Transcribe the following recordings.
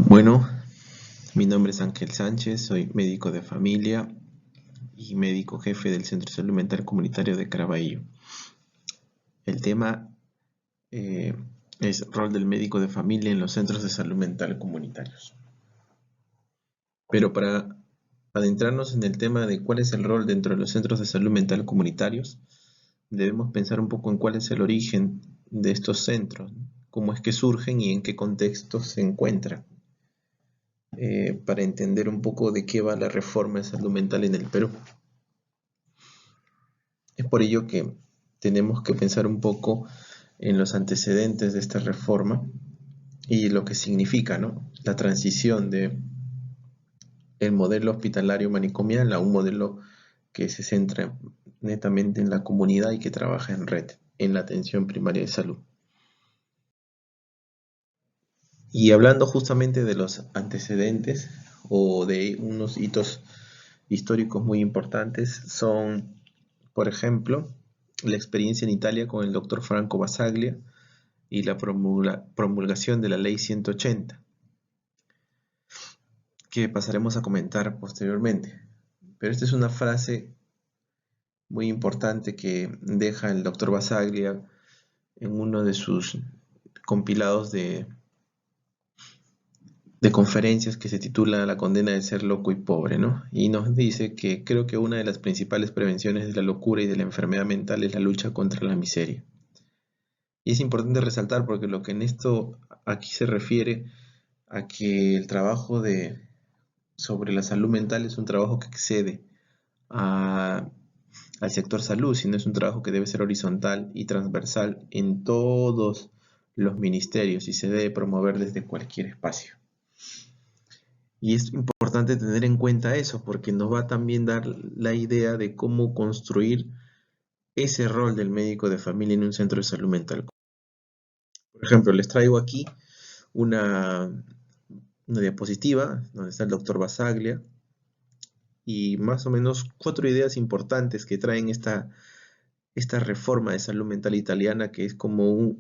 Bueno, mi nombre es Ángel Sánchez, soy médico de familia y médico jefe del Centro de Salud Mental Comunitario de Caraballo. El tema eh, es rol del médico de familia en los centros de salud mental comunitarios. Pero para adentrarnos en el tema de cuál es el rol dentro de los centros de salud mental comunitarios, debemos pensar un poco en cuál es el origen de estos centros, ¿no? Cómo es que surgen y en qué contextos se encuentran. Para entender un poco de qué va la reforma de salud mental en el Perú. Es por ello que tenemos que pensar un poco en los antecedentes de esta reforma y lo que significa, ¿no?, la transición de el modelo hospitalario manicomial a un modelo que se centra netamente en la comunidad y que trabaja en red, en la atención primaria de salud. Y hablando justamente de los antecedentes o de unos hitos históricos muy importantes, son, por ejemplo, la experiencia en Italia con el doctor Franco Basaglia y la promulgación de la Ley 180, que pasaremos a comentar posteriormente. Pero esta es una frase muy importante que deja el doctor Basaglia en uno de sus compilados de conferencias que se titula La condena de ser loco y pobre, ¿no? Y nos dice que creo que una de las principales prevenciones de la locura y de la enfermedad mental es la lucha contra la miseria. Y es importante resaltar porque lo que en esto aquí se refiere a que el trabajo sobre la salud mental es un trabajo que excede a- al sector salud, sino es un trabajo que debe ser horizontal y transversal en todos los ministerios y se debe promover desde cualquier espacio. Y es importante tener en cuenta eso porque nos va a también dar la idea de cómo construir ese rol del médico de familia en un centro de salud mental. Por ejemplo, les traigo aquí una, una diapositiva donde está el doctor Basaglia y más o menos 4 ideas importantes que traen esta reforma de salud mental italiana que es como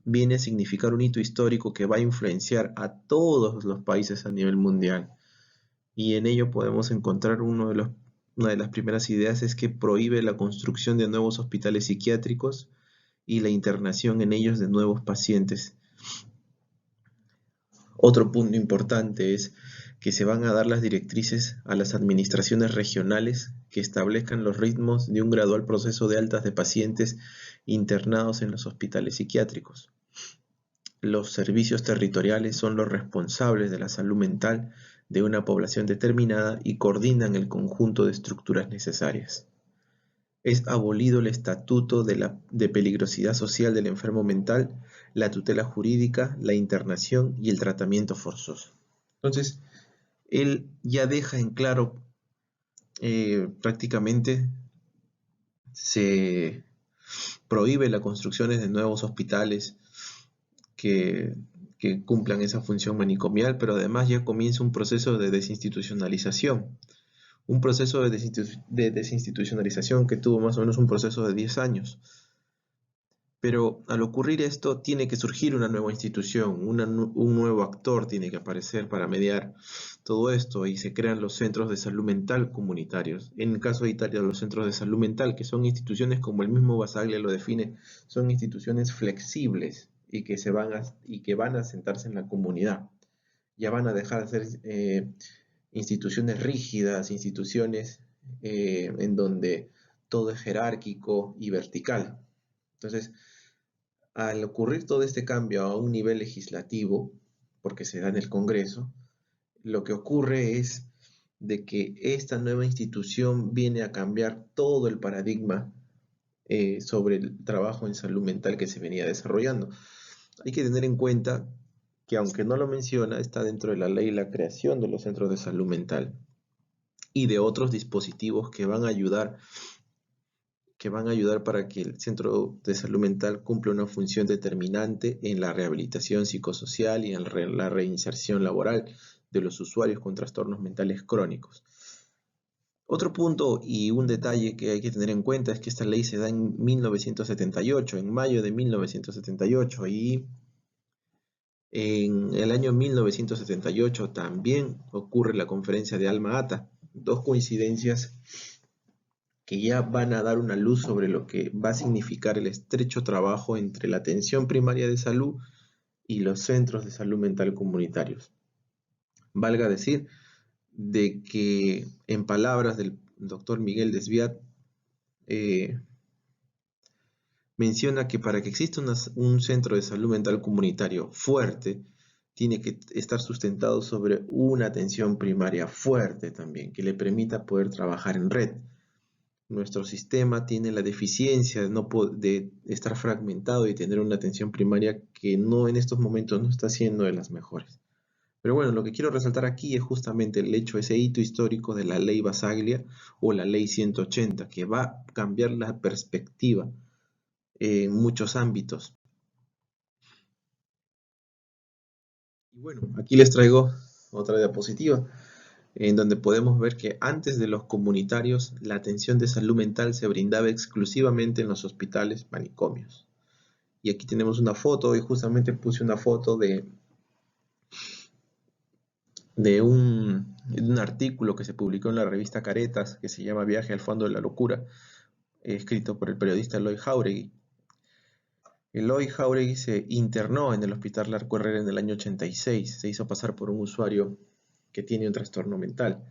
viene a significar un hito histórico que va a influenciar a todos los países a nivel mundial. Y en ello podemos encontrar una de las primeras ideas es que prohíbe la construcción de nuevos hospitales psiquiátricos y la internación en ellos de nuevos pacientes. Otro punto importante es que se van a dar las directrices a las administraciones regionales que establezcan los ritmos de un gradual proceso de altas de pacientes internados en los hospitales psiquiátricos. Los servicios territoriales son los responsables de la salud mental de una población determinada y coordinan el conjunto de estructuras necesarias. Es abolido el estatuto de peligrosidad social del enfermo mental, la tutela jurídica, la internación y el tratamiento forzoso. Entonces, él ya deja en claro prácticamente se prohíbe las construcciones de nuevos hospitales que, que cumplan esa función manicomial, pero además ya comienza un proceso de desinstitucionalización. Un proceso de desinstitucionalización que tuvo más o menos un proceso de 10 años. Pero al ocurrir esto, tiene que surgir una nueva institución, un nuevo actor tiene que aparecer para mediar todo esto y se crean los centros de salud mental comunitarios. En el caso de Italia, los centros de salud mental, que son instituciones como el mismo Basaglia lo define, son instituciones flexibles y que van a sentarse en la comunidad. Ya van a dejar de ser instituciones rígidas, instituciones en donde todo es jerárquico y vertical. Entonces, al ocurrir todo este cambio a un nivel legislativo, porque se da en el Congreso, lo que ocurre es de que esta nueva institución viene a cambiar todo el paradigma sobre el trabajo en salud mental que se venía desarrollando. Hay que tener en cuenta que aunque no lo menciona, está dentro de la ley la creación de los centros de salud mental y de otros dispositivos que van a ayudar para que el centro de salud mental cumpla una función determinante en la rehabilitación psicosocial y en la reinserción laboral de los usuarios con trastornos mentales crónicos. Otro punto y un detalle que hay que tener en cuenta es que esta ley se da en 1978, en mayo de 1978, y En el año 1978 también ocurre la conferencia de Alma-Ata, dos coincidencias que ya van a dar una luz sobre lo que va a significar el estrecho trabajo entre la atención primaria de salud y los centros de salud mental comunitarios. Valga decir de que, en palabras del doctor Miguel Desviat, menciona que para que exista un centro de salud mental comunitario fuerte, tiene que estar sustentado sobre una atención primaria fuerte también, que le permita poder trabajar en red. Nuestro sistema tiene la deficiencia de estar fragmentado y tener una atención primaria que no en estos momentos no está siendo de las mejores. Pero bueno, lo que quiero resaltar aquí es justamente el hecho, ese hito histórico de la ley Basaglia o la ley 180, que va a cambiar la perspectiva en muchos ámbitos. Y bueno, aquí les traigo otra diapositiva en donde podemos ver que antes de los comunitarios la atención de salud mental se brindaba exclusivamente en los hospitales manicomios. Y aquí tenemos una foto, y justamente puse una foto de un artículo que se publicó en la revista Caretas, que se llama Viaje al fondo de la locura, escrito por el periodista Eloy Jáuregui. Eloy Jáuregui se internó en el Hospital Larco Herrera en el año 86, se hizo pasar por un usuario que tiene un trastorno mental.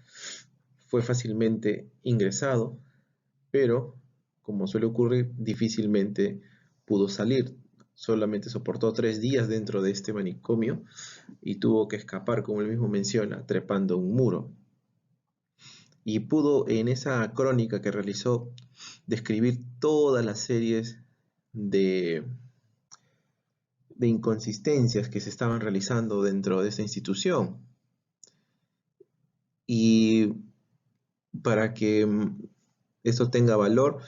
Fue fácilmente ingresado, pero, como suele ocurrir, difícilmente pudo salir. Solamente soportó 3 días dentro de este manicomio y tuvo que escapar, como él mismo menciona, trepando un muro. Y pudo, en esa crónica que realizó, describir todas las series de inconsistencias que se estaban realizando dentro de esta institución. Y para que esto tenga valor,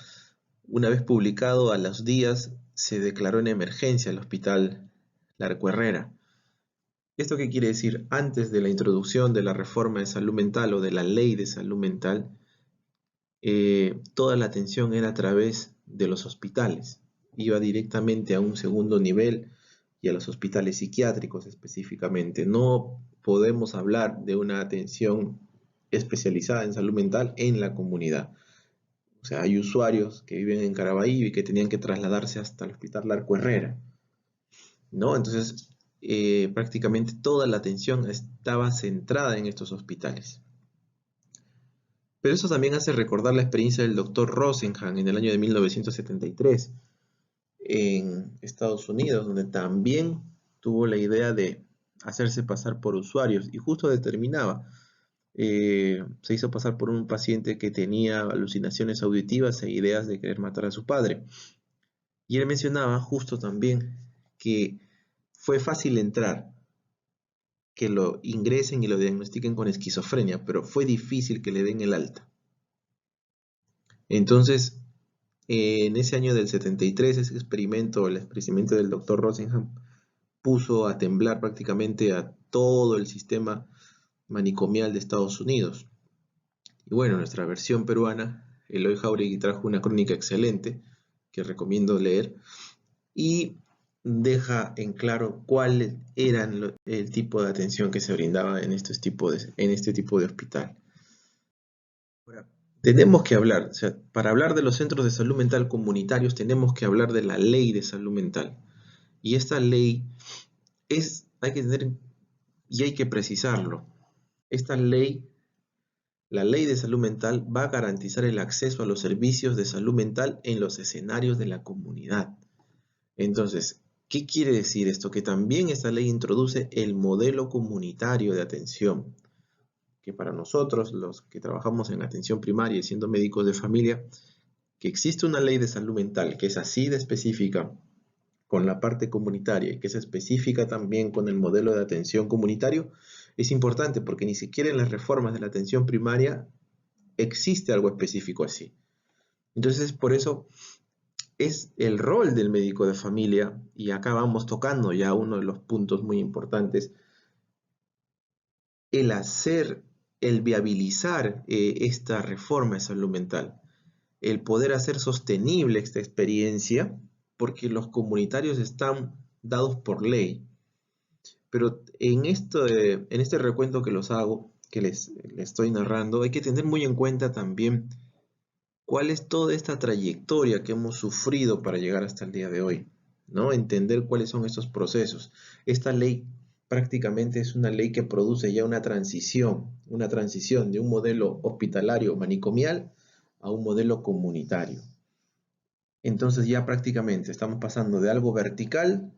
una vez publicado, a los días se declaró en emergencia el Hospital Larco Herrera. ¿Esto qué quiere decir? Antes de la introducción de la reforma de salud mental o de la ley de salud mental, toda la atención era a través de los hospitales. Iba directamente a un segundo nivel y a los hospitales psiquiátricos específicamente. No podemos hablar de una atención especializada en salud mental en la comunidad. O sea, hay usuarios que viven en Caraballo y que tenían que trasladarse hasta el Hospital Larco Herrera, ¿no? Entonces, prácticamente toda la atención estaba centrada en estos hospitales. Pero eso también hace recordar la experiencia del doctor Rosenhan en el año de 1973 en Estados Unidos, donde también tuvo la idea de hacerse pasar por usuarios y justo determinaba, se hizo pasar por un paciente que tenía alucinaciones auditivas e ideas de querer matar a su padre. Y él mencionaba justo también que fue fácil entrar, que lo ingresen y lo diagnostiquen con esquizofrenia, pero fue difícil que le den el alta. Entonces, en ese año del 73, ese experimento, el experimento del Dr. Rosenhan, puso a temblar prácticamente a todo el sistema manicomial de Estados Unidos. Y bueno, nuestra versión peruana, Eloy Jáuregui trajo una crónica excelente que recomiendo leer y deja en claro cuál era el tipo de atención que se brindaba en este tipo de hospital. Ahora, tenemos que hablar, o sea, para hablar de los centros de salud mental comunitarios tenemos que hablar de la ley de salud mental. Y esta ley hay que tener y hay que precisarlo. Esta ley, la ley de salud mental, va a garantizar el acceso a los servicios de salud mental en los escenarios de la comunidad. Entonces, ¿qué quiere decir esto? Que también esta ley introduce el modelo comunitario de atención, que para nosotros, los que trabajamos en atención primaria y siendo médicos de familia, que existe una ley de salud mental que es así de específica con la parte comunitaria y que es específica también con el modelo de atención comunitario, es importante porque ni siquiera en las reformas de la atención primaria existe algo específico así. Entonces, por eso es el rol del médico de familia, y acá vamos tocando ya uno de los puntos muy importantes, el viabilizar esta reforma de salud mental, el poder hacer sostenible esta experiencia, porque los comunitarios están dados por ley. Pero en este recuento que los hago, que les estoy narrando, hay que tener muy en cuenta también cuál es toda esta trayectoria que hemos sufrido para llegar hasta el día de hoy, ¿no? Entender cuáles son estos procesos. Esta ley prácticamente es una ley que produce ya una transición de un modelo hospitalario manicomial a un modelo comunitario. Entonces ya prácticamente estamos pasando de algo vertical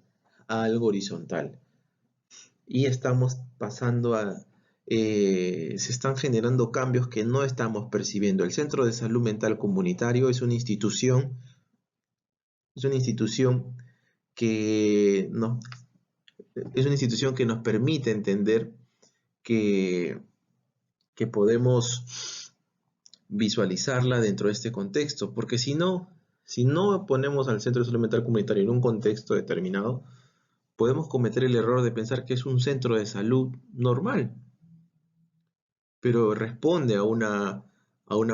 a algo horizontal. Y estamos pasando se están generando cambios que no estamos percibiendo. El Centro de Salud Mental Comunitario es una institución que nos, es una institución que nos permite entender que, que podemos visualizarla dentro de este contexto, porque si no ponemos al Centro de Salud Mental Comunitario en un contexto determinado, podemos cometer el error de pensar que es un centro de salud normal, pero responde a una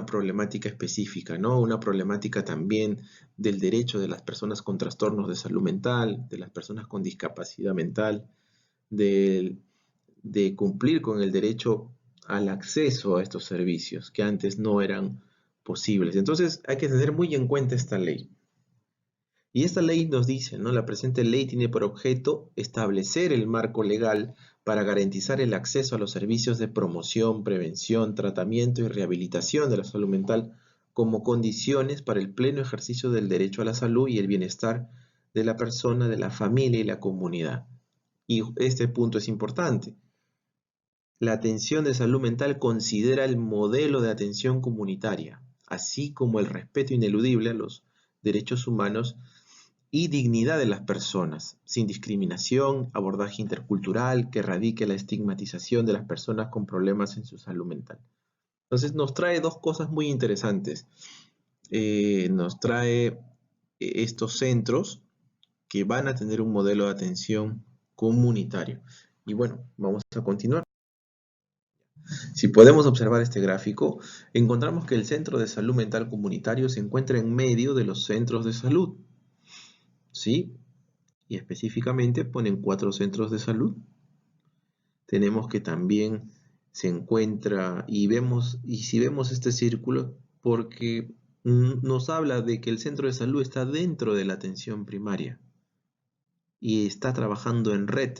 problemática específica, ¿no? Una problemática también del derecho de las personas con trastornos de salud mental, de las personas con discapacidad mental, de, de cumplir con el derecho al acceso a estos servicios que antes no eran posibles. Entonces hay que tener muy en cuenta esta ley. Y esta ley nos dice, ¿no? La presente ley tiene por objeto establecer el marco legal para garantizar el acceso a los servicios de promoción, prevención, tratamiento y rehabilitación de la salud mental como condiciones para el pleno ejercicio del derecho a la salud y el bienestar de la persona, de la familia y la comunidad. Y este punto es importante. La atención de salud mental considera el modelo de atención comunitaria, así como el respeto ineludible a los derechos humanos y dignidad de las personas, sin discriminación, abordaje intercultural que erradique la estigmatización de las personas con problemas en su salud mental. Entonces nos trae dos cosas muy interesantes. Nos trae estos centros que van a tener un modelo de atención comunitario. Y bueno, vamos a continuar. Si podemos observar este gráfico, encontramos que el centro de salud mental comunitario se encuentra en medio de los centros de salud, ¿sí? Y específicamente ponen 4 centros de salud. Tenemos que también se encuentra, y si vemos este círculo, porque nos habla de que el centro de salud está dentro de la atención primaria y está trabajando en red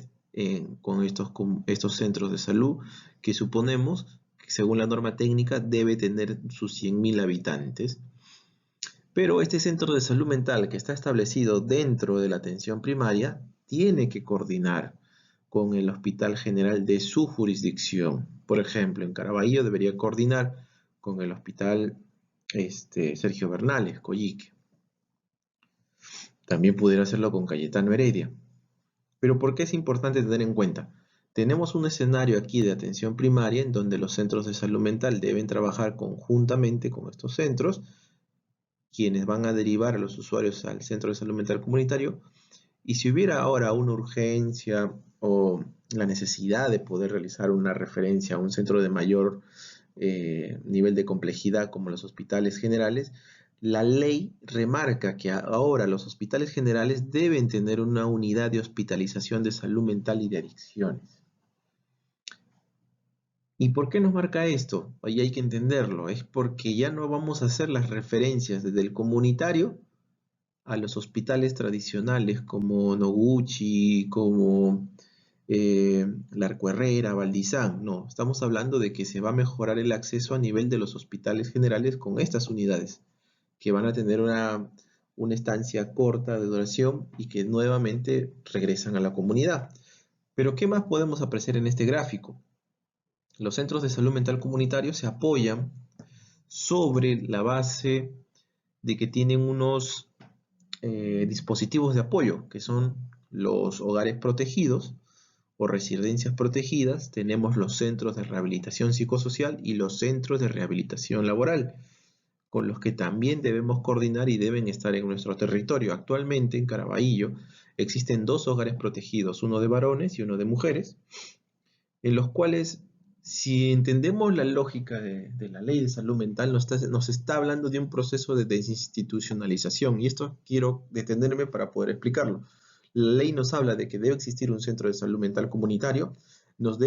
con estos centros de salud que suponemos que según la norma técnica debe tener sus 100.000 habitantes. Pero este centro de salud mental que está establecido dentro de la atención primaria tiene que coordinar con el hospital general de su jurisdicción. Por ejemplo, en Caraballo debería coordinar con el hospital Sergio Bernales, Coyique. También pudiera hacerlo con Cayetano Heredia. Pero ¿por qué es importante tener en cuenta? Tenemos un escenario aquí de atención primaria en donde los centros de salud mental deben trabajar conjuntamente con estos centros, quienes van a derivar a los usuarios al centro de salud mental comunitario. Y si hubiera ahora una urgencia o la necesidad de poder realizar una referencia a un centro de mayor nivel de complejidad como los hospitales generales, la ley remarca que ahora los hospitales generales deben tener una unidad de hospitalización de salud mental y de adicciones. ¿Y por qué nos marca esto? Ahí hay que entenderlo. Es porque ya no vamos a hacer las referencias desde el comunitario a los hospitales tradicionales como Noguchi, como Larco Herrera, Valdizán. No, estamos hablando de que se va a mejorar el acceso a nivel de los hospitales generales con estas unidades, que van a tener una estancia corta de duración y que nuevamente regresan a la comunidad. Pero ¿qué más podemos apreciar en este gráfico? Los centros de salud mental comunitarios se apoyan sobre la base de que tienen unos dispositivos de apoyo, que son los hogares protegidos o residencias protegidas, tenemos los centros de rehabilitación psicosocial y los centros de rehabilitación laboral, con los que también debemos coordinar y deben estar en nuestro territorio. Actualmente en Caraballo existen 2 hogares protegidos, uno de varones y uno de mujeres, en los cuales, si entendemos la lógica de la ley de salud mental, nos está hablando de un proceso de desinstitucionalización, y esto quiero detenerme para poder explicarlo. La ley nos habla de que debe existir un centro de salud mental comunitario, nos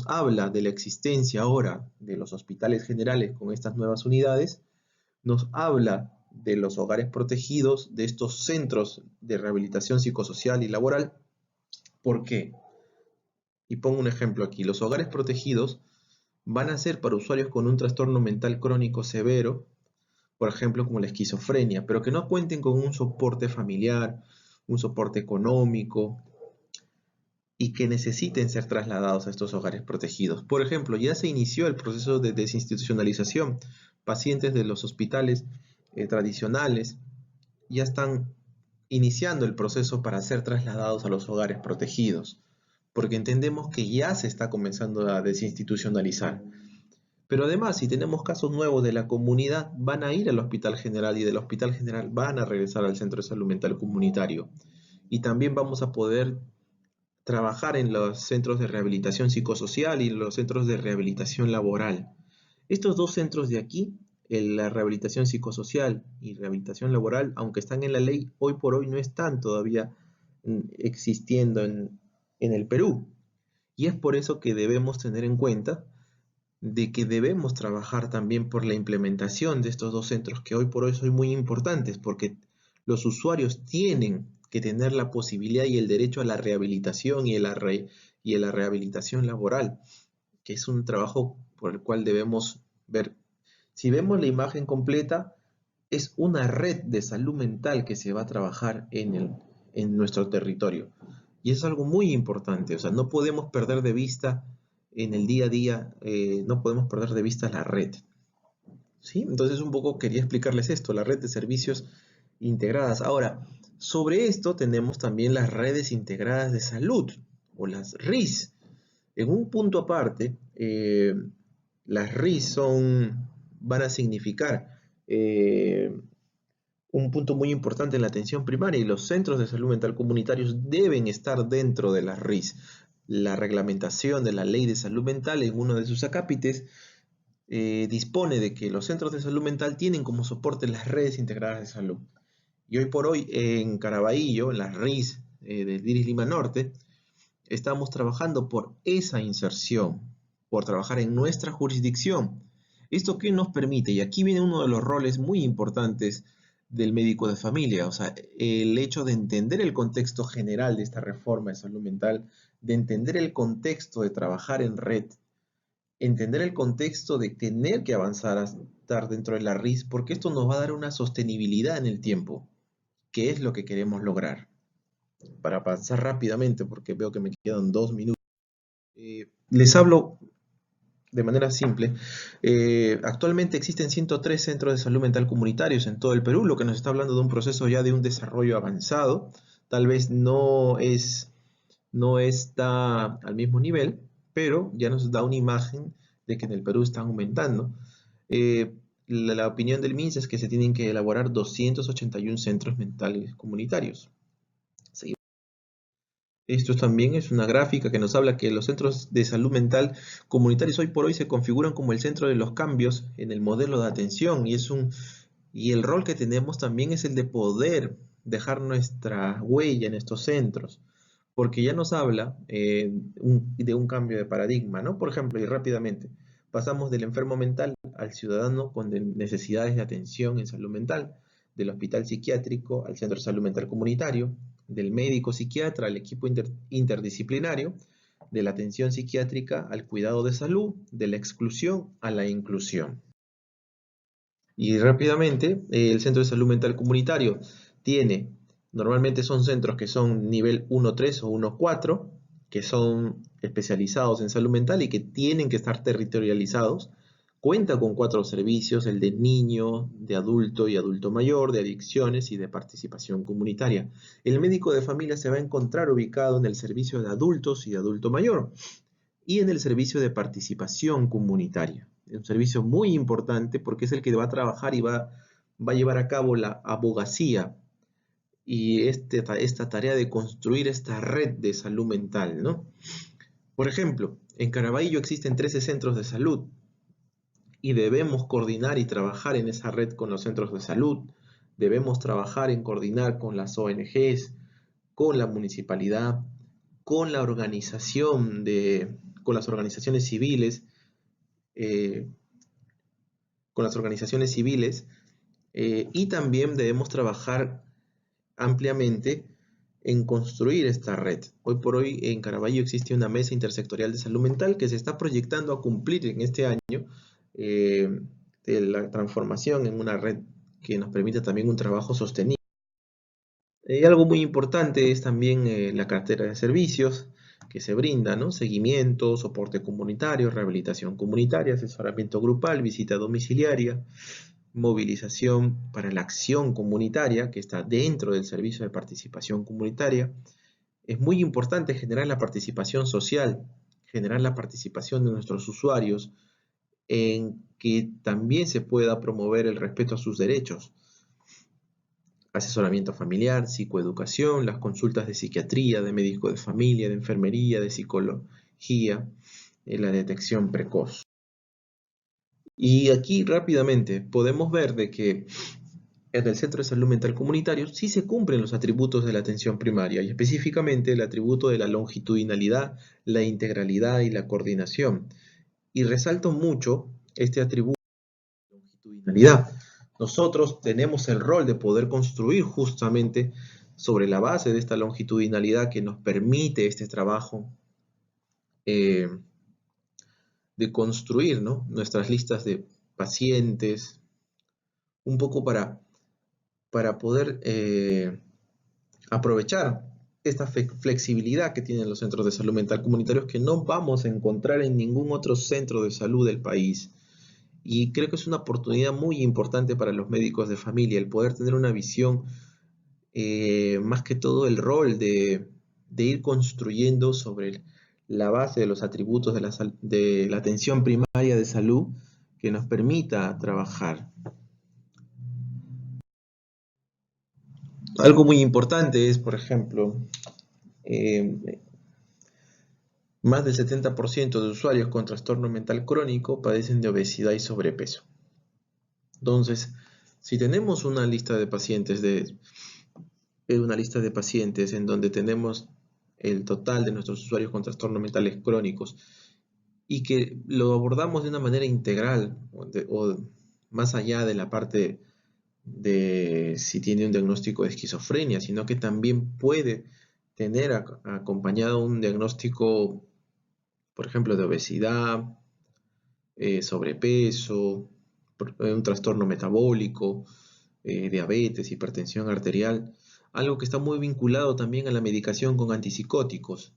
habla de la existencia ahora de los hospitales generales con estas nuevas unidades, nos habla de los hogares protegidos, de estos centros de rehabilitación psicosocial y laboral. ¿Por qué? Y pongo un ejemplo aquí. Los hogares protegidos van a ser para usuarios con un trastorno mental crónico severo, por ejemplo, como la esquizofrenia, pero que no cuenten con un soporte familiar, un soporte económico y que necesiten ser trasladados a estos hogares protegidos. Por ejemplo, ya se inició el proceso de desinstitucionalización. Pacientes de los hospitales tradicionales ya están iniciando el proceso para ser trasladados a los hogares protegidos, porque entendemos que ya se está comenzando a desinstitucionalizar. Pero además, si tenemos casos nuevos de la comunidad, van a ir al hospital general y del hospital general van a regresar al centro de salud mental comunitario. Y también vamos a poder trabajar en los centros de rehabilitación psicosocial y los centros de rehabilitación laboral. Estos dos centros de aquí, la rehabilitación psicosocial y rehabilitación laboral, aunque están en la ley, hoy por hoy no están todavía existiendo en el Perú. Y es por eso que debemos tener en cuenta de que debemos trabajar también por la implementación de estos dos centros que hoy por hoy son muy importantes, porque los usuarios tienen que tener la posibilidad y el derecho a la rehabilitación y a la rehabilitación laboral, que es un trabajo por el cual debemos ver. Si vemos la imagen completa, es una red de salud mental que se va a trabajar en nuestro territorio. Y es algo muy importante, o sea, no podemos perder de vista en el día a día, no podemos perder de vista la red. ¿Sí? Entonces un poco quería explicarles esto, la red de servicios integradas. Ahora, sobre esto tenemos también las redes integradas de salud, o las RIS. En un punto aparte, las RIS van a significar un punto muy importante en la atención primaria y los centros de salud mental comunitarios deben estar dentro de las RIS. La reglamentación de la Ley de Salud Mental en uno de sus acápites dispone de que los centros de salud mental tienen como soporte las redes integradas de salud. Y hoy por hoy en Caraballo, en las RIS del Iris Lima Norte, estamos trabajando por esa inserción, por trabajar en nuestra jurisdicción. ¿Esto qué nos permite? Y aquí viene uno de los roles muy importantes del médico de familia, o sea, el hecho de entender el contexto general de esta reforma de salud mental, de entender el contexto de trabajar en red, entender el contexto de tener que avanzar a estar dentro de la RIS, porque esto nos va a dar una sostenibilidad en el tiempo, que es lo que queremos lograr. Para avanzar rápidamente, porque veo que me quedan 2 minutos. Les hablo de manera simple. Actualmente existen 103 centros de salud mental comunitarios en todo el Perú, lo que nos está hablando de un proceso ya de un desarrollo avanzado. Tal vez no está al mismo nivel, pero ya nos da una imagen de que en el Perú están aumentando. La opinión del MINSA es que se tienen que elaborar 281 centros mentales comunitarios. Esto también es una gráfica que nos habla que los centros de salud mental comunitarios hoy por hoy se configuran como el centro de los cambios en el modelo de atención y el rol que tenemos también es el de poder dejar nuestra huella en estos centros, porque ya nos habla de un cambio de paradigma, ¿no? Por ejemplo, y rápidamente, pasamos del enfermo mental al ciudadano con necesidades de atención en salud mental, del hospital psiquiátrico al centro de salud mental comunitario, del médico psiquiatra al equipo interdisciplinario, de la atención psiquiátrica al cuidado de salud, de la exclusión a la inclusión. Y rápidamente, el centro de salud mental comunitario normalmente son centros que son nivel 1.3 o 1.4, que son especializados en salud mental y que tienen que estar territorializados. Cuenta con 4 servicios, el de niño, de adulto y adulto mayor, de adicciones y de participación comunitaria. El médico de familia se va a encontrar ubicado en el servicio de adultos y de adulto mayor y en el servicio de participación comunitaria. Es un servicio muy importante porque es el que va a trabajar y va a llevar a cabo la abogacía y esta tarea de construir esta red de salud mental, ¿no? Por ejemplo, en Caraballo existen 13 centros de salud y debemos coordinar y trabajar en esa red con los centros de salud. Debemos trabajar en coordinar con las ONGs, con la municipalidad, con la organización con las organizaciones civiles, eh, y también debemos trabajar ampliamente en construir esta red. Hoy por hoy en Caraballo existe una mesa intersectorial de salud mental que se está proyectando a cumplir en este año de la transformación en una red que nos permita también un trabajo sostenible. Algo muy importante es también la cartera de servicios que se brinda, ¿no? Seguimiento, soporte comunitario, rehabilitación comunitaria, asesoramiento grupal, visita domiciliaria, movilización para la acción comunitaria que está dentro del servicio de participación comunitaria. Es muy importante generar la participación social, generar la participación de nuestros usuarios en que también se pueda promover el respeto a sus derechos. Asesoramiento familiar, psicoeducación, las consultas de psiquiatría, de médico de familia, de enfermería, de psicología, la detección precoz. Y aquí rápidamente podemos ver de que en el Centro de Salud Mental Comunitario sí se cumplen los atributos de la atención primaria y específicamente el atributo de la longitudinalidad, la integralidad y la coordinación. Y resalto mucho este atributo de longitudinalidad. Nosotros tenemos el rol de poder construir justamente sobre la base de esta longitudinalidad que nos permite este trabajo de construir, ¿no?, nuestras listas de pacientes, un poco para poder aprovechar esta flexibilidad que tienen los centros de salud mental comunitarios que no vamos a encontrar en ningún otro centro de salud del país. Y creo que es una oportunidad muy importante para los médicos de familia el poder tener una visión, más que todo el rol de ir construyendo sobre la base de los atributos de la atención primaria de salud que nos permita trabajar. Algo muy importante es, por ejemplo, más del 70% de usuarios con trastorno mental crónico padecen de obesidad y sobrepeso. Entonces, si tenemos una lista de pacientes en donde tenemos el total de nuestros usuarios con trastornos mentales crónicos y que lo abordamos de una manera integral o más allá de la parte de si tiene un diagnóstico de esquizofrenia, sino que también puede tener acompañado un diagnóstico, por ejemplo, de obesidad, sobrepeso, un trastorno metabólico, diabetes, hipertensión arterial, algo que está muy vinculado también a la medicación con antipsicóticos,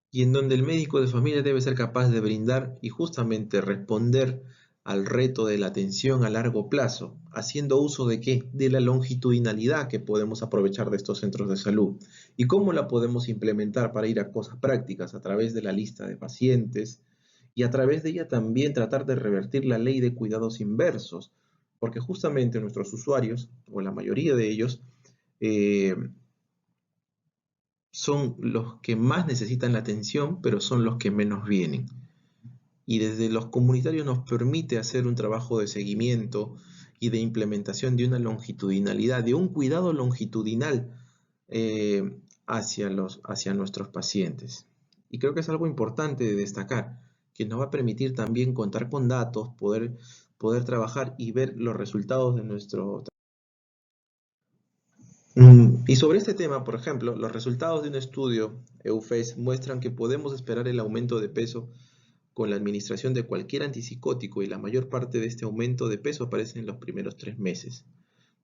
y en donde el médico de familia debe ser capaz de brindar y justamente responder al reto de la atención a largo plazo, haciendo uso de ¿qué? De la longitudinalidad que podemos aprovechar de estos centros de salud y cómo la podemos implementar para ir a cosas prácticas a través de la lista de pacientes y a través de ella también tratar de revertir la ley de cuidados inversos, porque justamente nuestros usuarios, o la mayoría de ellos, eh, son los que más necesitan la atención, pero son los que menos vienen. Y desde los comunitarios nos permite hacer un trabajo de seguimiento y de implementación de una longitudinalidad, de un cuidado longitudinal hacia nuestros pacientes. Y creo que es algo importante de destacar, que nos va a permitir también contar con datos, poder trabajar y ver los resultados de nuestro trabajo. Y sobre este tema, por ejemplo, los resultados de un estudio EUFES muestran que podemos esperar el aumento de peso con la administración de cualquier antipsicótico y la mayor parte de este aumento de peso aparece en los primeros 3 meses.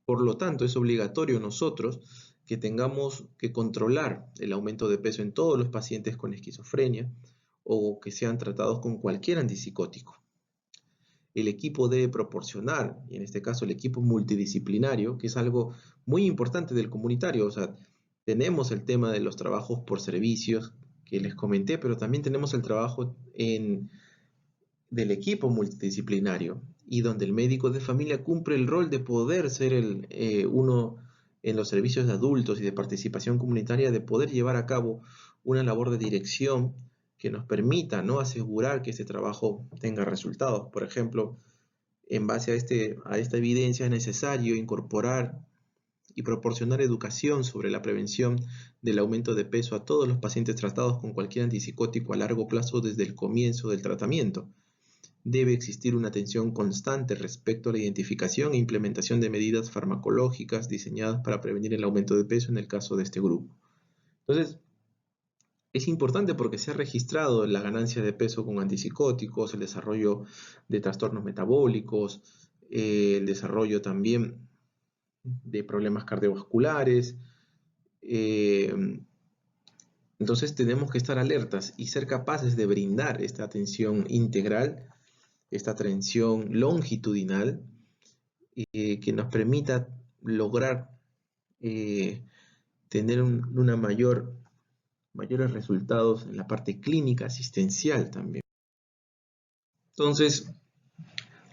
Por lo tanto, es obligatorio nosotros que tengamos que controlar el aumento de peso en todos los pacientes con esquizofrenia o que sean tratados con cualquier antipsicótico. El equipo debe proporcionar, y en este caso el equipo multidisciplinario, que es algo muy importante del comunitario. O sea, tenemos el tema de los trabajos por servicios que les comenté, pero también tenemos el trabajo del equipo multidisciplinario y donde el médico de familia cumple el rol de poder ser uno en los servicios de adultos y de participación comunitaria, de poder llevar a cabo una labor de dirección que nos permita, ¿no?, asegurar que ese trabajo tenga resultados. Por ejemplo, en base a esta evidencia es necesario incorporar y proporcionar educación sobre la prevención del aumento de peso a todos los pacientes tratados con cualquier antipsicótico a largo plazo desde el comienzo del tratamiento. Debe existir una atención constante respecto a la identificación e implementación de medidas farmacológicas diseñadas para prevenir el aumento de peso en el caso de este grupo. Entonces, es importante porque se ha registrado la ganancia de peso con antipsicóticos, el desarrollo de trastornos metabólicos, el desarrollo también de problemas cardiovasculares. Entonces tenemos que estar alertas y ser capaces de brindar esta atención integral, esta atención longitudinal, que nos permita lograr tener mayores resultados en la parte clínica asistencial también. Entonces,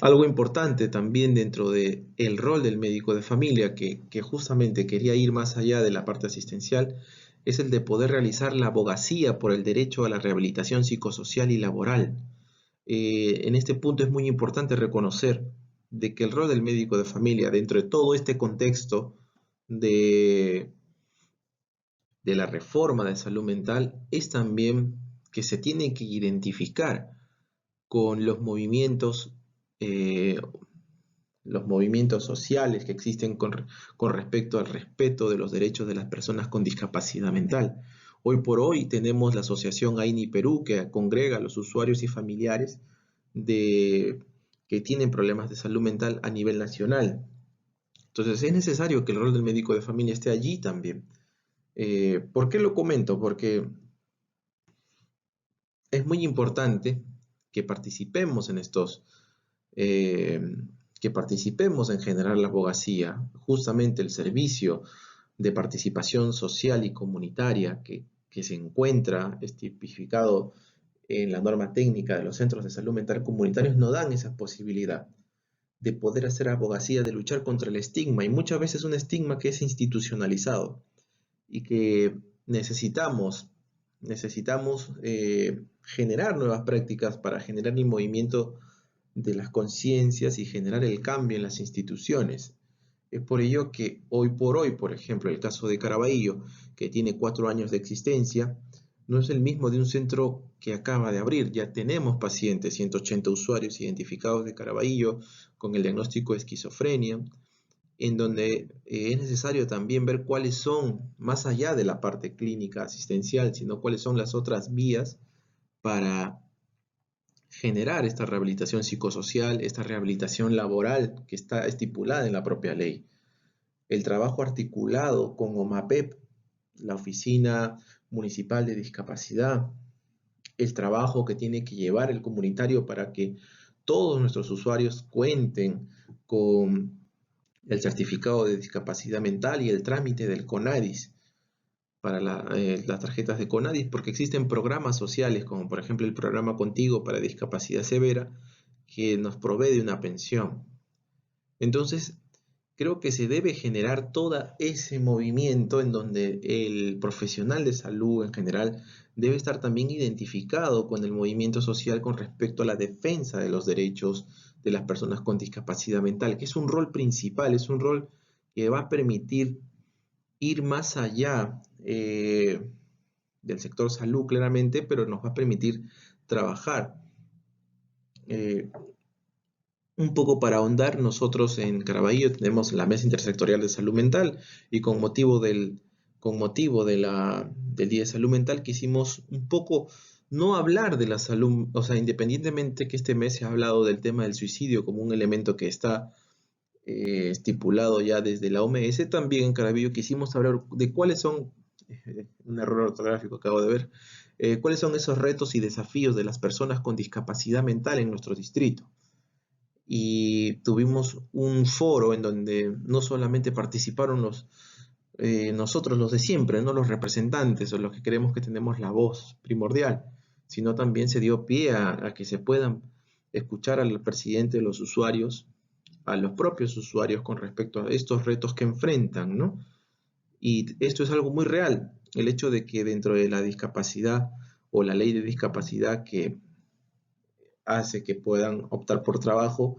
algo importante también dentro del rol del médico de familia, que justamente quería ir más allá de la parte asistencial, es el de poder realizar la abogacía por el derecho a la rehabilitación psicosocial y laboral. En este punto es muy importante reconocer de que el rol del médico de familia dentro de todo este contexto de la reforma de salud mental es también que se tiene que identificar con los movimientos sociales que existen con respecto al respeto de los derechos de las personas con discapacidad mental. Hoy por hoy tenemos la asociación AINI Perú, que congrega a los usuarios y familiares que tienen problemas de salud mental a nivel nacional. Entonces es necesario que el rol del médico de familia esté allí también. ¿Por qué lo comento? Porque es muy importante que participemos que participemos en generar la abogacía, justamente el servicio de participación social y comunitaria que se encuentra tipificado en la norma técnica de los centros de salud mental comunitarios no dan esa posibilidad de poder hacer abogacía, de luchar contra el estigma, y muchas veces un estigma que es institucionalizado y que necesitamos generar nuevas prácticas para generar el movimiento de las conciencias y generar el cambio en las instituciones. Es por ello que hoy por hoy, por ejemplo, el caso de Caraballo, que tiene 4 años de existencia, no es el mismo de un centro que acaba de abrir. Ya tenemos pacientes, 180 usuarios identificados de Caraballo con el diagnóstico de esquizofrenia, en donde es necesario también ver cuáles son, más allá de la parte clínica asistencial, sino cuáles son las otras vías para generar esta rehabilitación psicosocial, esta rehabilitación laboral que está estipulada en la propia ley. El trabajo articulado con OMAPEP, la Oficina Municipal de Discapacidad, el trabajo que tiene que llevar el comunitario para que todos nuestros usuarios cuenten con el certificado de discapacidad mental y el trámite del CONADIS para las tarjetas de CONADIS, porque existen programas sociales, como por ejemplo el programa Contigo para discapacidad severa, que nos provee de una pensión. Entonces, creo que se debe generar todo ese movimiento en donde el profesional de salud en general debe estar también identificado con el movimiento social con respecto a la defensa de los derechos de las personas con discapacidad mental, que es un rol principal, es un rol que va a permitir ir más allá del sector salud claramente, pero nos va a permitir trabajar. Un poco para ahondar, nosotros en Caraballo tenemos la Mesa Intersectorial de Salud Mental y con motivo del Día de Salud Mental quisimos un poco no hablar de la salud, o sea, independientemente que este mes se ha hablado del tema del suicidio como un elemento que está estipulado ya desde la OMS, también en Caraballo quisimos hablar de cuáles son, un error ortográfico acabo de ver, cuáles son esos retos y desafíos de las personas con discapacidad mental en nuestro distrito. Y tuvimos un foro en donde no solamente participaron nosotros los de siempre, no los representantes o los que creemos que tenemos la voz primordial, sino también se dio pie a que se puedan escuchar al presidente de los usuarios, a los propios usuarios con respecto a estos retos que enfrentan, ¿no? Y esto es algo muy real, el hecho de que dentro de la discapacidad o la ley de discapacidad que hace que puedan optar por trabajo,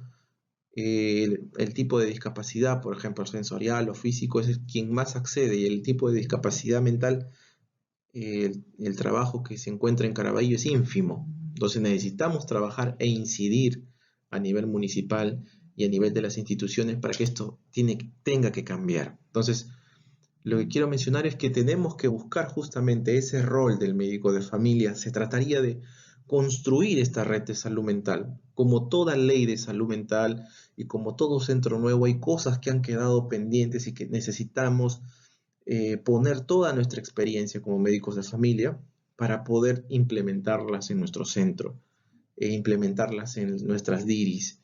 el tipo de discapacidad, por ejemplo, sensorial o físico, es quien más accede, y el tipo de discapacidad mental, el trabajo que se encuentra en Caraballo es ínfimo. Entonces necesitamos trabajar e incidir a nivel municipal y a nivel de las instituciones para que esto tenga que cambiar. Entonces, lo que quiero mencionar es que tenemos que buscar justamente ese rol del médico de familia. Se trataría de construir esta red de salud mental. Como toda ley de salud mental y como todo centro nuevo, hay cosas que han quedado pendientes y que necesitamos poner toda nuestra experiencia como médicos de familia para poder implementarlas en nuestro centro e implementarlas en nuestras DIRIs,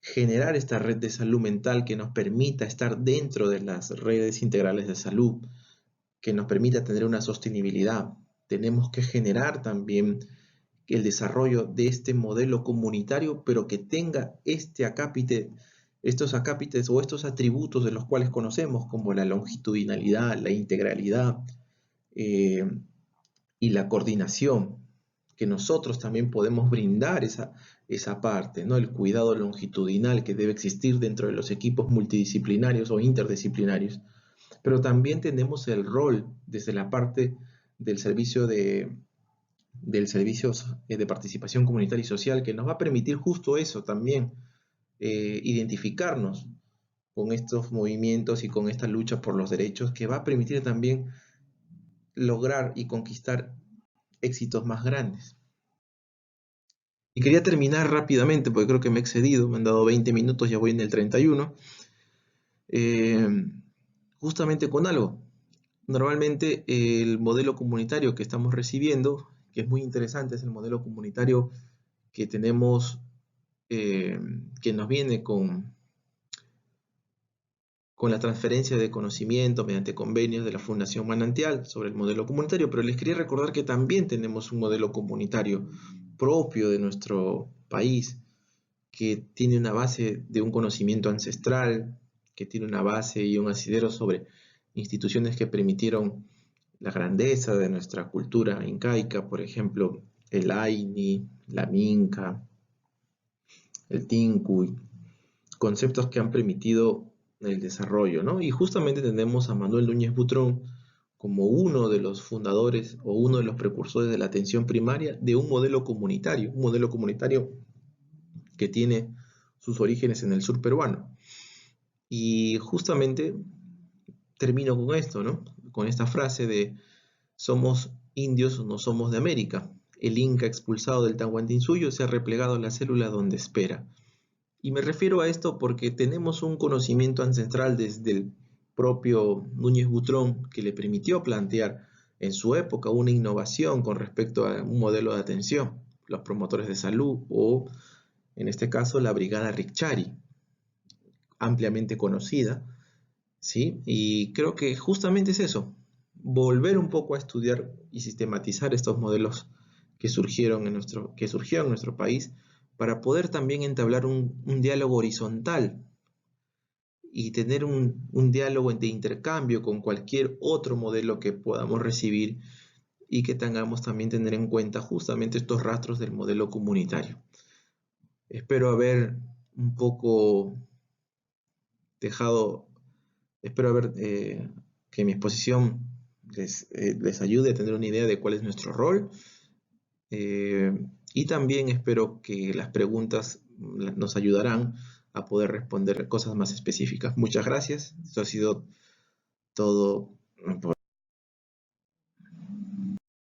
generar esta red de salud mental que nos permita estar dentro de las redes integrales de salud, que nos permita tener una sostenibilidad. Tenemos que generar también el desarrollo de este modelo comunitario, pero que tenga estos acápites o estos atributos de los cuales conocemos, como la longitudinalidad, la integralidad eh, y la coordinación, que nosotros también podemos brindar esa parte, ¿no? El cuidado longitudinal que debe existir dentro de los equipos multidisciplinarios o interdisciplinarios. Pero también tenemos el rol desde la parte del servicio de participación comunitaria y social, que nos va a permitir justo eso también, identificarnos con estos movimientos y con esta lucha por los derechos, que va a permitir también lograr y conquistar éxitos más grandes. Y quería terminar rápidamente, porque creo que me he excedido, me han dado 20 minutos, ya voy en el 31, eh, justamente con algo. Normalmente el modelo comunitario que estamos recibiendo, que es muy interesante, es el modelo comunitario que tenemos, que nos viene con la transferencia de conocimiento mediante convenios de la Fundación Manantial sobre el modelo comunitario, pero les quería recordar que también tenemos un modelo comunitario propio de nuestro país, que tiene una base de un conocimiento ancestral, que tiene una base y un asidero sobre instituciones que permitieron la grandeza de nuestra cultura incaica, por ejemplo, el Aini, la Minca, el Tincuy, conceptos que han permitido el desarrollo, ¿no? Y justamente tenemos a Manuel Núñez Butrón como uno de los fundadores o uno de los precursores de la atención primaria de un modelo comunitario que tiene sus orígenes en el sur peruano. Y justamente termino con esto, ¿no? Con esta frase de somos indios, no somos de América. El Inca expulsado del Tahuantinsuyo se ha replegado a la célula donde espera. Y me refiero a esto porque tenemos un conocimiento ancestral desde el propio Núñez Butrón que le permitió plantear en su época una innovación con respecto a un modelo de atención, los promotores de salud o, en este caso, la Brigada Ricciari, ampliamente conocida, ¿sí? Y creo que justamente es eso, volver un poco a estudiar y sistematizar estos modelos que surgieron en nuestro país para poder también entablar un diálogo horizontal y tener un diálogo de intercambio con cualquier otro modelo que podamos recibir y que tengamos también tener en cuenta justamente estos rastros del modelo comunitario. Espero haber un poco dejado, espero haber que mi exposición les ayude a tener una idea de cuál es nuestro rol, y también espero que las preguntas nos ayudarán a poder responder cosas más específicas. Muchas gracias. Esto ha sido todo